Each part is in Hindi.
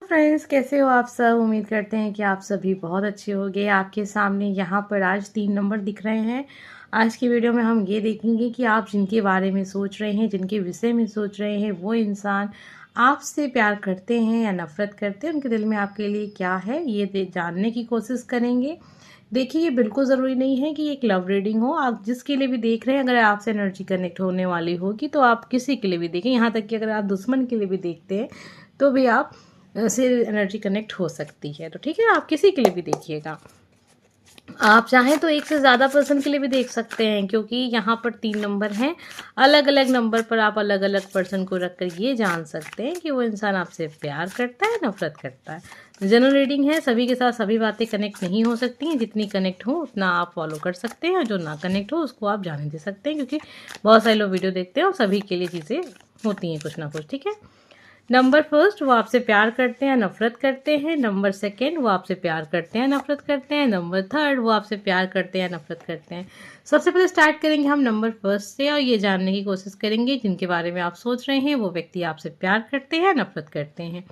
फ्रेंड्स, कैसे हो आप सब। उम्मीद करते हैं कि आप सभी बहुत अच्छे होंगे। आपके सामने यहाँ पर आज 3 नंबर दिख रहे हैं। आज की वीडियो में हम ये देखेंगे कि आप जिनके बारे में सोच रहे हैं, जिनके विषय में सोच रहे हैं, वो इंसान आपसे प्यार करते हैं या नफ़रत करते हैं, उनके दिल में आपके लिए क्या है, ये जानने की कोशिश करेंगे। देखिए, ये बिल्कुल ज़रूरी नहीं है कि एक लव रीडिंग हो। आप जिसके लिए भी देख रहे हैं, अगर आपसे एनर्जी कनेक्ट होने वाली होगी तो आप किसी के लिए भी देखें। यहाँ तक कि अगर आप दुश्मन के लिए भी देखते हैं तो भी आप से एनर्जी कनेक्ट हो सकती है। तो ठीक है, आप किसी के लिए भी देखिएगा। आप चाहें तो एक से ज़्यादा पर्सन के लिए भी देख सकते हैं, क्योंकि यहाँ पर 3 नंबर हैं। अलग अलग नंबर पर आप अलग अलग पर्सन को रखकर ये जान सकते हैं कि वो इंसान आपसे प्यार करता है, नफरत करता है। जनरल रीडिंग है, सभी के साथ सभी बातें कनेक्ट नहीं हो सकती हैं। जितनी कनेक्ट हो उतना आप फॉलो कर सकते हैं, और जो ना कनेक्ट हो उसको आप जाने दे सकते हैं, क्योंकि बहुत सारे लोग वीडियो देखते हैं और सभी के लिए चीज़ें होती हैं कुछ ना कुछ। ठीक है, नंबर फर्स्ट, वो आपसे प्यार करते हैं, नफरत करते हैं। नंबर सेकंड, वो आपसे प्यार करते हैं, नफरत करते हैं। नंबर थर्ड, वो आपसे प्यार करते हैं, नफरत करते हैं। सबसे पहले स्टार्ट करेंगे हम नंबर फर्स्ट से, और ये जानने की कोशिश करेंगे जिनके बारे में आप सोच रहे हैं वो व्यक्ति आपसे प्यार करते हैं, नफरत करते हैं।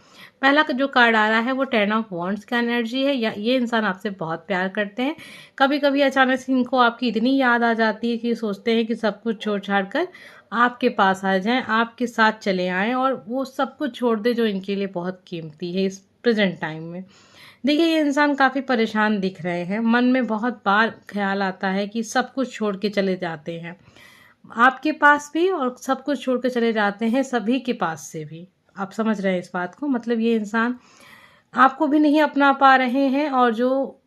पहला जो कार्ड आ रहा है वो 10 ऑफ वॉन्ड्स का एनर्जी है। या ये इंसान आपसे बहुत प्यार करते हैं। कभी कभी अचानक से इनको आपकी इतनी याद आ जाती है कि सोचते हैं कि सब कुछ छोड़ छाड़ कर आपके पास आ जाएं, आपके साथ चले आएं, और वो सब कुछ छोड़ दे जो इनके लिए बहुत कीमती है इस प्रेजेंट टाइम में। देखिए, ये इंसान काफ़ी परेशान दिख रहे हैं। मन में बहुत बार ख्याल आता है कि सब कुछ छोड़ के चले जाते हैं, आपके पास भी, और सब कुछ छोड़ के चले जाते हैं सभी के पास से भी। आप समझ रहे हैं इस बात को। मतलब ये इंसान आपको भी नहीं अपना पा रहे हैं, और जो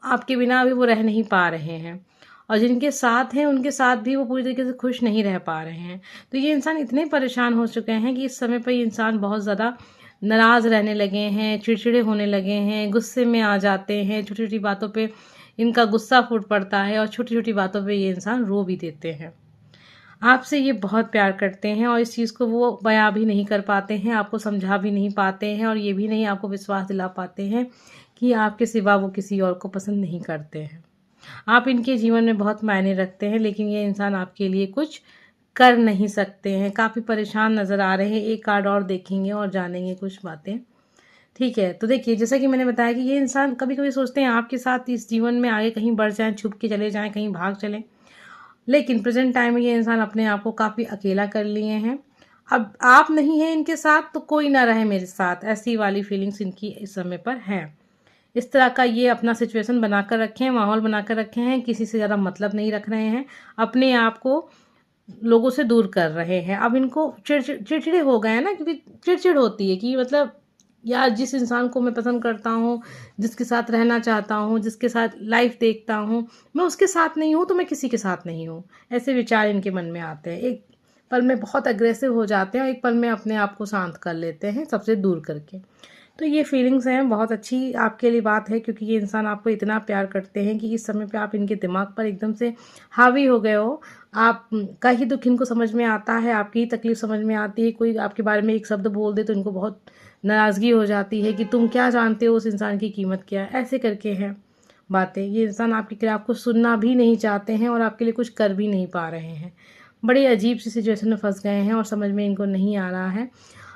आपके बिना भी वो रह नहीं पा रहे हैं, और जिनके साथ हैं उनके साथ भी वो पूरी तरीके से खुश नहीं रह पा रहे हैं। तो ये इंसान इतने परेशान हो चुके हैं कि इस समय पर ये इंसान बहुत ज़्यादा नाराज़ रहने लगे हैं, चिड़चिड़े होने लगे हैं, गुस्से में आ जाते हैं। छोटी छोटी बातों पे इनका गुस्सा फूट पड़ता है, और छोटी छोटी बातों पे ये इंसान रो भी देते हैं। आपसे ये बहुत प्यार करते हैं, और इस चीज़ को वो बयां भी नहीं कर पाते हैं, आपको समझा भी नहीं पाते हैं, और ये भी नहीं आपको विश्वास दिला पाते हैं कि आपके सिवा वो किसी और को पसंद नहीं करते हैं। आप इनके जीवन में बहुत मायने रखते हैं, लेकिन ये इंसान आपके लिए कुछ कर नहीं सकते हैं। काफ़ी परेशान नज़र आ रहे हैं। एक कार्ड और देखेंगे और जानेंगे कुछ बातें। ठीक है, तो देखिए, जैसा कि मैंने बताया कि ये इंसान कभी कभी सोचते हैं आपके साथ इस जीवन में आगे कहीं बढ़ जाएं, छुप के चले जाएं, कहीं भाग चलें, लेकिन प्रेजेंट टाइम में ये इंसान अपने आप को काफ़ी अकेला कर लिए हैं। अब आप नहीं हैं इनके साथ तो कोई ना रहे मेरे साथ, ऐसी वाली फीलिंग्स इनकी इस समय पर है। इस तरह का ये अपना सिचुएशन बनाकर रखे हैं, माहौल बनाकर रखे हैं। किसी से ज़्यादा मतलब नहीं रख रहे हैं, अपने आप को लोगों से दूर कर रहे हैं। अब इनको चिड़चिड़े हो गए हैं ना, क्योंकि चिड़चिड़ होती है कि मतलब यार, जिस इंसान को मैं पसंद करता हूँ, जिसके साथ रहना चाहता हूँ, जिसके साथ लाइफ देखता हूँ, मैं उसके साथ नहीं हूँ तो मैं किसी के साथ नहीं हूँ। ऐसे विचार इनके मन में आते हैं। एक पल में बहुत अग्रेसिव हो जाते हैं, और एक पल में अपने आप को शांत कर लेते हैं, सबसे दूर करके। तो ये फीलिंग्स हैं, बहुत अच्छी आपके लिए बात है, क्योंकि ये इंसान आपको इतना प्यार करते हैं कि इस समय पे आप इनके दिमाग पर एकदम से हावी हो गए हो। आप का ही दुख इनको समझ में आता है, आपकी ही तकलीफ समझ में आती है। कोई आपके बारे में एक शब्द बोल दे तो इनको बहुत नाराज़गी हो जाती है कि तुम क्या जानते हो उस इंसान की कीमत क्या है, ऐसे करके हैं बातें। ये इंसान आपकी आपको सुनना भी नहीं चाहते हैं, और आपके लिए कुछ कर भी नहीं पा रहे हैं। बड़ी अजीब सी सिचुएशन में फंस गए हैं, और समझ में इनको नहीं आ रहा है,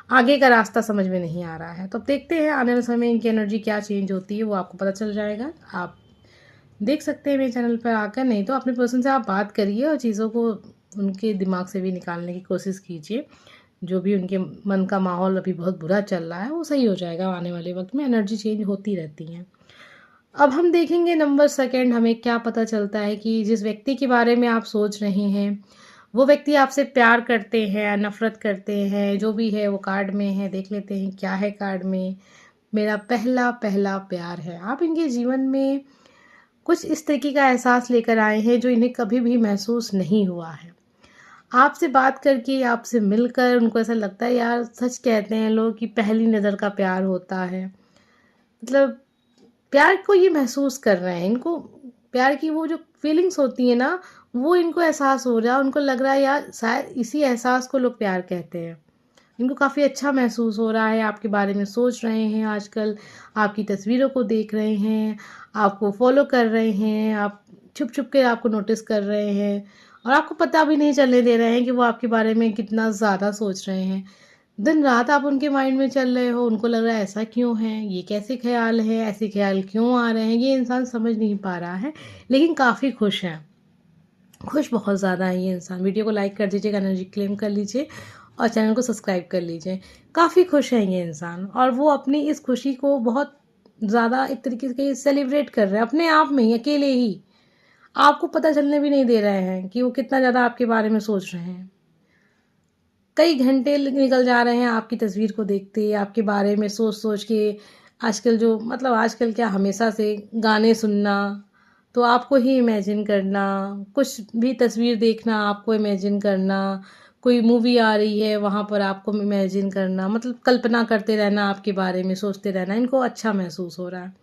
आगे का रास्ता समझ में नहीं आ रहा है। तो अब देखते हैं आने वाले समय में इनकी एनर्जी क्या चेंज होती है, वो आपको पता चल जाएगा। आप देख सकते हैं मेरे चैनल पर आकर, नहीं तो अपने पर्सन से आप बात करिए और चीज़ों को उनके दिमाग से भी निकालने की कोशिश कीजिए। जो भी उनके मन का माहौल अभी बहुत बुरा चल रहा है वो सही हो जाएगा आने वाले वक्त में। एनर्जी चेंज होती रहती हैं। अब हम देखेंगे नंबर सेकंड, हमें क्या पता चलता है कि जिस व्यक्ति के बारे में आप सोच रहे हैं वो व्यक्ति आपसे प्यार करते हैं, नफरत करते हैं, जो भी है वो कार्ड में है। देख लेते हैं क्या है कार्ड में। मेरा पहला पहला प्यार है। आप इनके जीवन में कुछ इस तरीके का एहसास लेकर आए हैं जो इन्हें कभी भी महसूस नहीं हुआ है। आपसे बात करके, आपसे मिलकर उनको ऐसा लगता है, यार सच कहते हैं लोग कि पहली नज़र का प्यार होता है। मतलब प्यार को ये महसूस कर रहे हैं, इनको प्यार की वो जो फीलिंग्स होती है ना, वो इनको एहसास हो रहा है। उनको लग रहा है यार शायद इसी एहसास को लोग प्यार कहते हैं। इनको काफ़ी अच्छा महसूस हो रहा है, आपके बारे में सोच रहे हैं आजकल, आपकी तस्वीरों को देख रहे हैं, आपको फॉलो कर रहे हैं, आप छुप छुप के आपको नोटिस कर रहे हैं, और आपको पता भी नहीं चलने दे रहे हैं कि वो आपके बारे में कितना ज़्यादा सोच रहे हैं। दिन रात आप उनके माइंड में चल रहे हो, उनको लग रहा है ऐसा क्यों है, ये कैसे ख़्याल है, ऐसे ख़्याल क्यों आ रहे हैं, ये इंसान समझ नहीं पा रहा है, लेकिन काफ़ी खुश है। खुश बहुत ज़्यादा है ये इंसान। वीडियो को लाइक कर दीजिएगा, एनर्जी क्लेम कर लीजिए और चैनल को सब्सक्राइब कर लीजिए। काफ़ी खुश है ये इंसान और वो अपनी इस खुशी को बहुत ज़्यादा एक तरीके से सेलिब्रेट कर रहे हैं अपने आप में ही, अकेले ही। आपको पता चलने भी नहीं दे रहे हैं कि वो कितना ज़्यादा आपके बारे में सोच रहे हैं। कई घंटे निकल जा रहे हैं आपकी तस्वीर को देखते, आपके बारे में सोच-सोच के। आजकल जो मतलब आजकल क्या हमेशा से गाने सुनना, तो आपको ही इमेजिन करना, कुछ भी तस्वीर देखना आपको इमेजिन करना, कोई मूवी आ रही है वहाँ पर आपको इमेजिन करना, मतलब कल्पना करते रहना, आपके बारे में सोचते रहना, इनको अच्छा महसूस हो रहा है।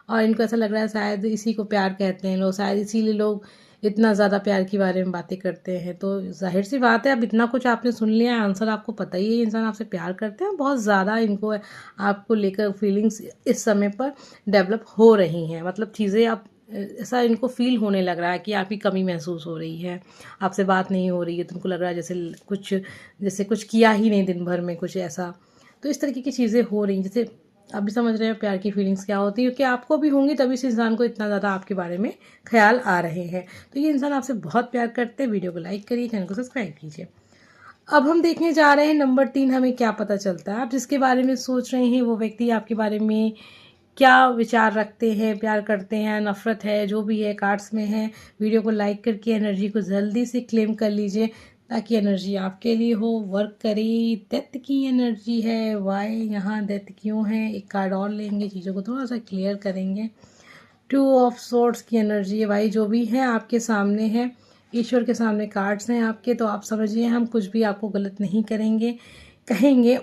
और इनको ऐसा लग रहा है शायद इसी को प्यार कहते हैं लोग, शायद इसीलिए लोग इतना ज़्यादा प्यार के बारे में बातें करते हैं। तो ज़ाहिर-सी बात है, अब इतना कुछ आपने सुन लिया है, आंसर आपको पता ही है ये इंसान आपसे प्यार करते हैं। बहुत ज़्यादा इनको आपको लेकर फीलिंग्स इस समय पर डेवलप हो रही हैं। मतलब चीज़ें अब ऐसा इनको फ़ील होने लग रहा है कि आपकी कमी महसूस हो रही है, आपसे बात नहीं हो रही है, तो उनको लग रहा है जैसे कुछ किया ही नहीं दिन भर में, कुछ ऐसा। तो इस तरीके की चीज़ें हो रही हैं, जैसे आप भी समझ रहे हैं प्यार की फीलिंग्स क्या होती है, क्योंकि आपको भी होंगी तभी इस इंसान को इतना ज़्यादा आपके बारे में ख्याल आ रहे हैं। तो ये इंसान आपसे बहुत प्यार करते हैं। वीडियो को लाइक करिए, चैनल को सब्सक्राइब कीजिए। अब हम देखने जा रहे हैं नंबर 3, हमें क्या पता चलता है। आप जिसके बारे में सोच रहे हैं वो व्यक्ति आपके बारे में क्या विचार रखते हैं, प्यार करते हैं, नफ़रत है, जो भी है कार्ड्स में है। वीडियो को लाइक करके एनर्जी को जल्दी से क्लेम कर लीजिए ताकि एनर्जी आपके लिए हो, वर्क करे। डेथ की एनर्जी है, वाई यहाँ डेथ क्यों है, एक कार्ड और लेंगे, चीज़ों को थोड़ा सा क्लियर करेंगे। 2 ऑफ सोर्ड्स की एनर्जी है, भाई जो भी है आपके सामने है, ईश्वर के सामने कार्ड्स हैं आपके, तो आप समझिए हम कुछ भी आपको गलत नहीं करेंगे कहेंगे।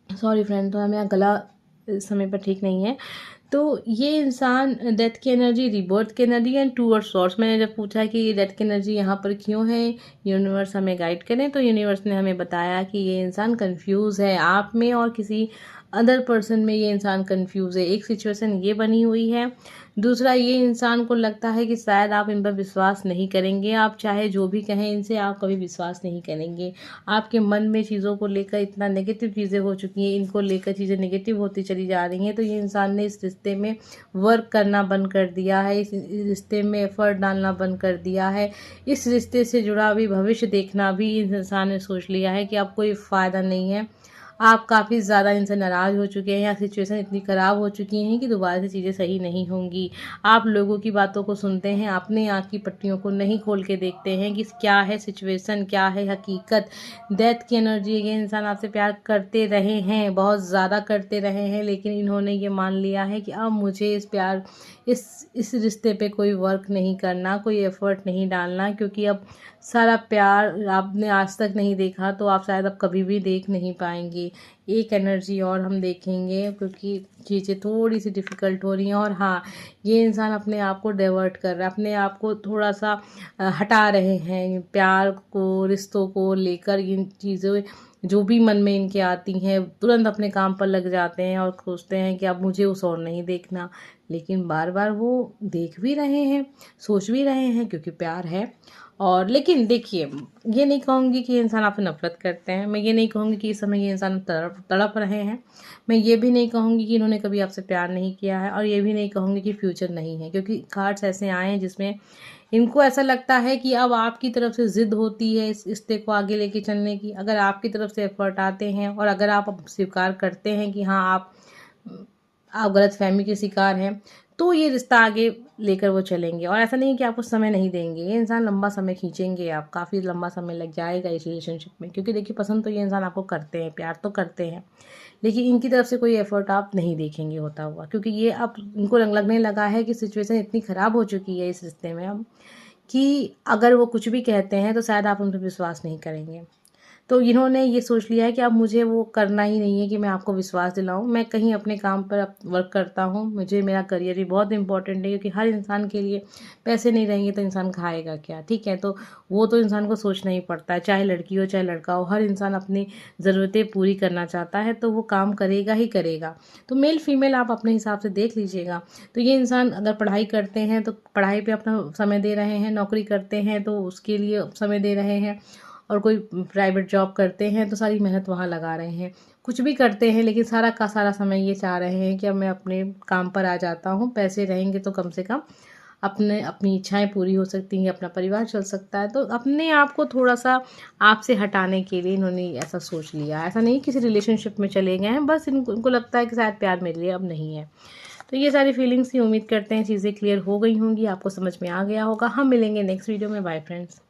सॉरी फ्रेंड, तो मेरा गला इस समय पर ठीक नहीं है। तो ये इंसान डेथ की एनर्जी, रीबर्थ की एनर्जी एंड 2 ऑफ सोर्ड्स। मैंने जब पूछा कि ये डेथ की एनर्जी यहाँ पर क्यों है, यूनिवर्स हमें गाइड करें, तो यूनिवर्स ने हमें बताया कि ये इंसान कंफ्यूज है, आप में और किसी अदर पर्सन में ये इंसान कंफ्यूज है। एक सिचुएशन ये बनी हुई है। दूसरा, ये इंसान को लगता है कि शायद आप इन पर विश्वास नहीं करेंगे, आप चाहे जो भी कहें इनसे आप कभी विश्वास नहीं करेंगे। आपके मन में चीज़ों को लेकर इतना नेगेटिव चीज़ें हो चुकी हैं, इनको लेकर चीज़ें नेगेटिव होती चली जा रही हैं। तो ये इंसान ने इस रिश्ते में वर्क करना बंद कर दिया है, इस रिश्ते में एफर्ट डालना बंद कर दिया है। इस रिश्ते से जुड़ा भी भविष्य देखना भी इस इंसान ने सोच लिया है कि अब कोई फ़ायदा नहीं है। आप काफ़ी ज़्यादा इनसे नाराज़ हो चुके हैं या सिचुएशन इतनी ख़राब हो चुकी हैं कि दोबारा से चीज़ें सही नहीं होंगी। आप लोगों की बातों को सुनते हैं, अपने आँख की पट्टियों को नहीं खोल के देखते हैं कि क्या है सिचुएशन, क्या है हकीकत। डेथ की एनर्जी, ये इंसान आपसे प्यार करते रहे हैं, बहुत ज़्यादा करते रहे हैं, लेकिन इन्होंने ये मान लिया है कि अब मुझे इस रिश्ते पे कोई वर्क नहीं करना, कोई एफ़र्ट नहीं डालना, क्योंकि अब सारा प्यार आपने आज तक नहीं देखा तो आप शायद अब कभी भी देख नहीं पाएंगे। एक एनर्जी और हम देखेंगे क्योंकि चीज़ें थोड़ी सी डिफ़िकल्ट हो रही हैं। और हाँ, ये इंसान अपने आप को डाइवर्ट कर रहा है, अपने आप को थोड़ा सा हटा रहे हैं प्यार को, रिश्तों को लेकर। इन चीज़ों जो भी मन में इनके आती हैं तुरंत अपने काम पर लग जाते हैं और सोचते हैं कि अब मुझे उस और नहीं देखना, लेकिन बार बार वो देख भी रहे हैं, सोच भी रहे हैं, क्योंकि प्यार है। और लेकिन देखिए, ये नहीं कहूँगी कि ये इंसान आपसे नफ़रत करते हैं, मैं ये नहीं कहूँगी कि इस समय ये इंसान तड़प रहे हैं, मैं ये भी नहीं कहूँगी कि इन्होंने कभी आपसे प्यार नहीं किया है, और ये भी नहीं कहूँगी कि फ्यूचर नहीं है, क्योंकि कार्ड्स ऐसे आए हैं जिसमें इनको ऐसा लगता है कि अब आपकी तरफ से ज़िद होती है इस रिश्ते को आगे लेके चलने की। अगर आपकी तरफ से एफर्ट आते हैं और अगर आप अब स्वीकार करते हैं कि हाँ आप गलतफ़हमी के शिकार हैं, तो ये रिश्ता आगे लेकर वो चलेंगे। और ऐसा नहीं है कि आपको समय नहीं देंगे, ये इंसान लंबा समय खींचेंगे, आप काफ़ी लंबा समय लग जाएगा इस रिलेशनशिप में, क्योंकि देखिए पसंद तो ये इंसान आपको करते हैं, प्यार तो करते हैं, लेकिन इनकी तरफ से कोई एफर्ट आप नहीं देखेंगे होता हुआ, क्योंकि ये अब इनको लगने लगा है कि सिचुएशन इतनी ख़राब हो चुकी है इस रिश्ते में अब, कि अगर वो कुछ भी कहते हैं तो शायद आप उन पर विश्वास नहीं करेंगे। तो इन्होंने ये सोच लिया है कि अब मुझे वो करना ही नहीं है कि मैं आपको विश्वास दिलाऊं, मैं कहीं अपने काम पर अब वर्क करता हूं, मुझे मेरा करियर भी बहुत इंपॉर्टेंट है, क्योंकि हर इंसान के लिए पैसे नहीं रहेंगे तो इंसान खाएगा क्या, ठीक है। तो वो तो इंसान को सोचना ही पड़ता है, चाहे लड़की हो चाहे लड़का हो, हर इंसान अपनी ज़रूरतें पूरी करना चाहता है, तो वो काम करेगा ही करेगा। तो मेल फीमेल आप अपने हिसाब से देख लीजिएगा। तो ये इंसान अगर पढ़ाई करते हैं तो पढ़ाई पर अपना समय दे रहे हैं, नौकरी करते हैं तो उसके लिए समय दे रहे हैं, और कोई प्राइवेट जॉब करते हैं तो सारी मेहनत वहाँ लगा रहे हैं, कुछ भी करते हैं लेकिन सारा का सारा समय ये चाह रहे हैं कि अब मैं अपने काम पर आ जाता हूँ, पैसे रहेंगे तो कम से कम अपनी इच्छाएं पूरी हो सकती हैं, अपना परिवार चल सकता है। तो अपने आप को थोड़ा-सा आपसे हटाने के लिए इन्होंने ऐसा सोच लिया। ऐसा नहीं किसी रिलेशनशिप में चले गए हैं, बस इनको लगता है कि शायद प्यार मेरे लिए अब नहीं है। तो ये सारी फीलिंग्स थी, उम्मीद करते हैं चीज़ें क्लियर हो गई होंगी, आपको समझ में आ गया होगा। हम मिलेंगे नेक्स्ट वीडियो में। Bye friends.